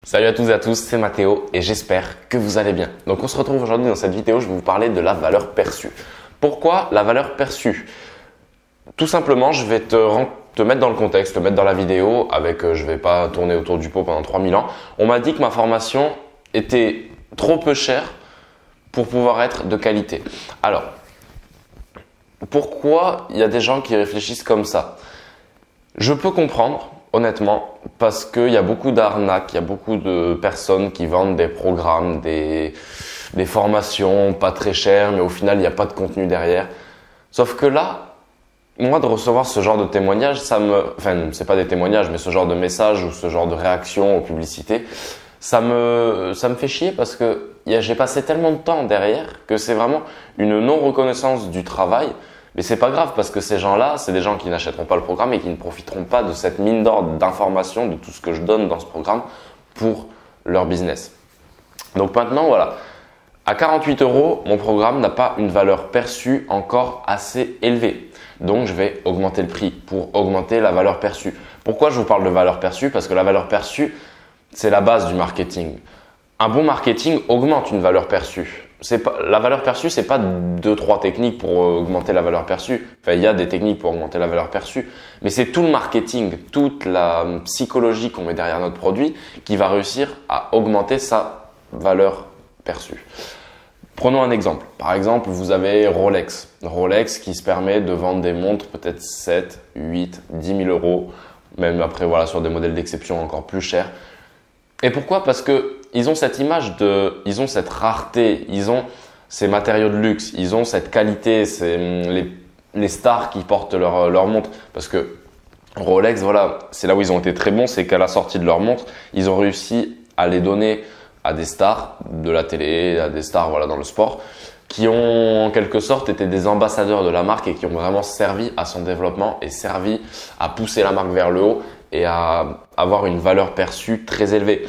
Salut à toutes et à tous, c'est Mathéo et j'espère que vous allez bien. Donc on se retrouve aujourd'hui dans cette vidéo, je vais vous parler de la valeur perçue. Pourquoi la valeur perçue? Tout simplement, je vais te mettre dans le contexte, te mettre dans la vidéo avec, je vais pas tourner autour du pot pendant 3000 ans. On m'a dit que ma formation était trop peu chère pour pouvoir être de qualité. Alors, pourquoi il y a des gens qui réfléchissent comme ça? Je peux comprendre. Honnêtement, parce qu'il y a beaucoup d'arnaques, il y a beaucoup de personnes qui vendent des programmes, des formations pas très chères, mais au final, il n'y a pas de contenu derrière. Sauf que là, moi, de recevoir ce genre de témoignages, c'est pas des témoignages, mais ce genre de messages ou ce genre de réactions aux publicités, ça me fait chier parce que j'ai passé tellement de temps derrière que c'est vraiment une non-reconnaissance du travail. Mais c'est pas grave parce que ces gens-là, c'est des gens qui n'achèteront pas le programme et qui ne profiteront pas de cette mine d'or d'informations, de tout ce que je donne dans ce programme pour leur business. Donc maintenant, voilà. À 48 €, mon programme n'a pas une valeur perçue encore assez élevée. Donc, je vais augmenter le prix pour augmenter la valeur perçue. Pourquoi je vous parle de valeur perçue? Parce que la valeur perçue, c'est la base du marketing. Un bon marketing augmente une valeur perçue. La valeur perçue, c'est pas 2-3 techniques pour augmenter la valeur perçue. Enfin, il y a des techniques pour augmenter la valeur perçue, mais c'est tout le marketing, toute la psychologie qu'on met derrière notre produit qui va réussir à augmenter sa valeur perçue. Prenons un exemple. Par exemple, vous avez Rolex. Rolex qui se permet de vendre des montres peut-être 7, 8, 10 000 €, même après voilà sur des modèles d'exception encore plus chers. Et pourquoi? Parce que ils ont cette image ils ont cette rareté, ils ont ces matériaux de luxe, ils ont cette qualité, c'est les stars qui portent leur montre. Parce que Rolex, voilà, c'est là où ils ont été très bons, c'est qu'à la sortie de leur montre, ils ont réussi à les donner à des stars de la télé, à des stars voilà dans le sport, qui ont en quelque sorte été des ambassadeurs de la marque et qui ont vraiment servi à son développement et servi à pousser la marque vers le haut et à avoir une valeur perçue très élevée.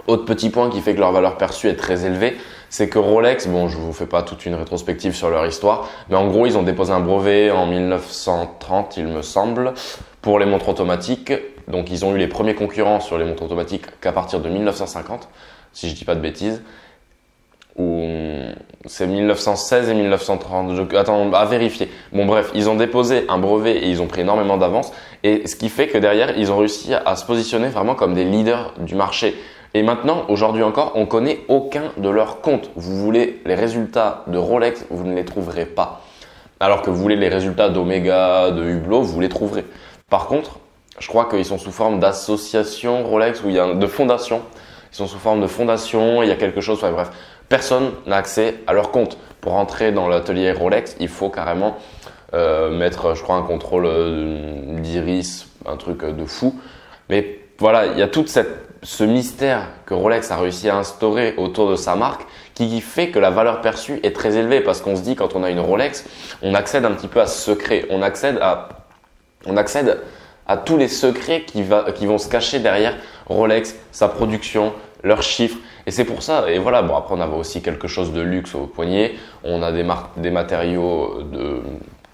Autre petit point qui fait que leur valeur perçue est très élevée, c'est que Rolex, bon je vous fais pas toute une rétrospective sur leur histoire, mais en gros ils ont déposé un brevet en 1930 il me semble pour les montres automatiques. Donc ils ont eu les premiers concurrents sur les montres automatiques qu'à partir de 1950, si je dis pas de bêtises. Ou c'est 1916 et 1930, attends, à vérifier. Bon bref, ils ont déposé un brevet et ils ont pris énormément d'avance. Et ce qui fait que derrière, ils ont réussi à se positionner vraiment comme des leaders du marché. Et maintenant, aujourd'hui encore, on connaît aucun de leurs comptes. Vous voulez les résultats de Rolex, vous ne les trouverez pas. Alors que vous voulez les résultats d'Omega, de Hublot, vous les trouverez. Par contre, je crois qu'ils sont sous forme d'association Rolex ou de fondation. Ils sont sous forme de fondation, il y a quelque chose, enfin, bref. Personne n'a accès à leur compte. Pour entrer dans l'atelier Rolex, il faut carrément mettre, je crois, un contrôle d'iris, un truc de fou. Mais voilà, il y a tout ce mystère que Rolex a réussi à instaurer autour de sa marque qui fait que la valeur perçue est très élevée parce qu'on se dit quand on a une Rolex, on accède un petit peu à ce secret. On accède à tous les secrets qui vont se cacher derrière Rolex, sa production, leurs chiffres. Et c'est pour ça, et voilà, bon après on avait aussi quelque chose de luxe au poignet, on a des matériaux de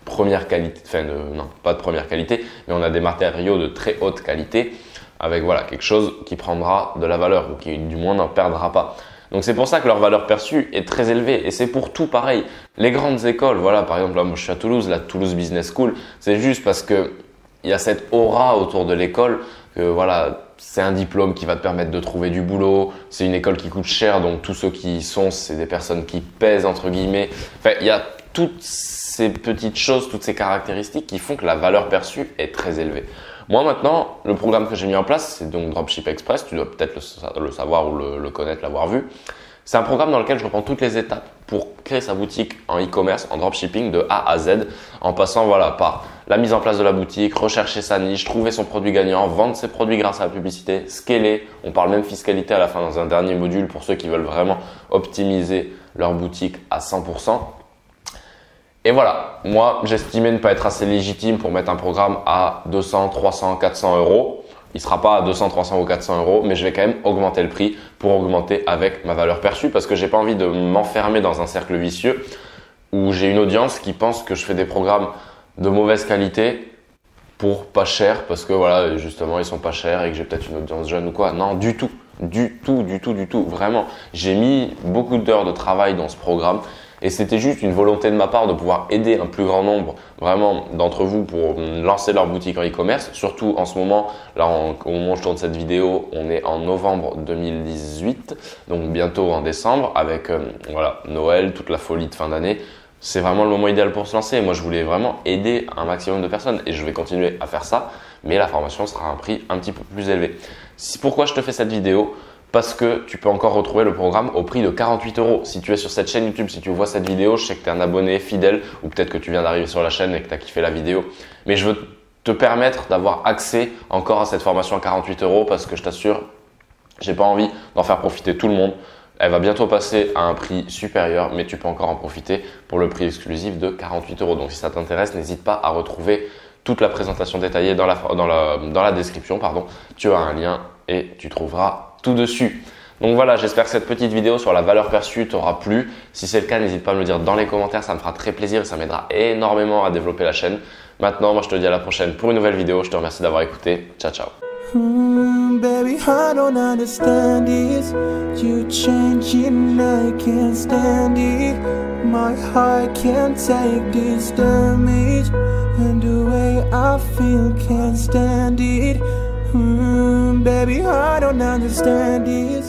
première qualité, non pas de première qualité, mais on a des matériaux de très haute qualité avec voilà quelque chose qui prendra de la valeur ou qui du moins n'en perdra pas. Donc c'est pour ça que leur valeur perçue est très élevée et c'est pour tout pareil. Les grandes écoles, voilà par exemple là moi je suis à Toulouse, la Toulouse Business School, c'est juste parce que il y a cette aura autour de l'école que voilà, c'est un diplôme qui va te permettre de trouver du boulot, c'est une école qui coûte cher donc tous ceux qui y sont, c'est des personnes qui pèsent entre guillemets. Enfin, il y a toutes ces petites choses, toutes ces caractéristiques qui font que la valeur perçue est très élevée. Moi maintenant, le programme que j'ai mis en place, c'est donc Dropship Express, tu dois peut-être le savoir ou le connaître, l'avoir vu. C'est un programme dans lequel je reprends toutes les étapes pour créer sa boutique en e-commerce, en dropshipping de A à Z, en passant voilà par la mise en place de la boutique, rechercher sa niche, trouver son produit gagnant, vendre ses produits grâce à la publicité, scaler. On parle même fiscalité à la fin dans un dernier module pour ceux qui veulent vraiment optimiser leur boutique à 100%. Et voilà, moi j'estimais ne pas être assez légitime pour mettre un programme à 200, 300, 400 €. Il sera pas à 200, 300 ou 400 €, mais je vais quand même augmenter le prix pour augmenter avec ma valeur perçue parce que j'ai pas envie de m'enfermer dans un cercle vicieux où j'ai une audience qui pense que je fais des programmes de mauvaise qualité pour pas cher parce que voilà, justement, ils sont pas chers et que j'ai peut-être une audience jeune ou quoi. Non, du tout. Du tout. Vraiment, j'ai mis beaucoup d'heures de travail dans ce programme et c'était juste une volonté de ma part de pouvoir aider un plus grand nombre vraiment d'entre vous pour lancer leur boutique en e-commerce. Surtout en ce moment, là au moment où je tourne cette vidéo, on est en novembre 2018, donc bientôt en décembre avec voilà, Noël, toute la folie de fin d'année. C'est vraiment le moment idéal pour se lancer. Moi, je voulais vraiment aider un maximum de personnes et je vais continuer à faire ça, mais la formation sera à un prix un petit peu plus élevé. Pourquoi je te fais cette vidéo? Parce que tu peux encore retrouver le programme au prix de 48 €. Si tu es sur cette chaîne YouTube, si tu vois cette vidéo, je sais que tu es un abonné fidèle ou peut-être que tu viens d'arriver sur la chaîne et que tu as kiffé la vidéo. Mais je veux te permettre d'avoir accès encore à cette formation à 48 € parce que je t'assure, j'ai pas envie d'en faire profiter tout le monde. Elle va bientôt passer à un prix supérieur, mais tu peux encore en profiter pour le prix exclusif de 48 €. Donc si ça t'intéresse, n'hésite pas à retrouver toute la présentation détaillée dans la description. Tu as un lien et tu trouveras tout dessus. Donc voilà, j'espère que cette petite vidéo sur la valeur perçue t'aura plu. Si c'est le cas, n'hésite pas à me le dire dans les commentaires, ça me fera très plaisir et ça m'aidera énormément à développer la chaîne. Maintenant, moi je te dis à la prochaine pour une nouvelle vidéo. Je te remercie d'avoir écouté. Ciao, ciao. Baby, I don't understand it. You changing, I can't stand it. My heart can't take this damage, and the way I feel can't stand it. Baby, I don't understand it.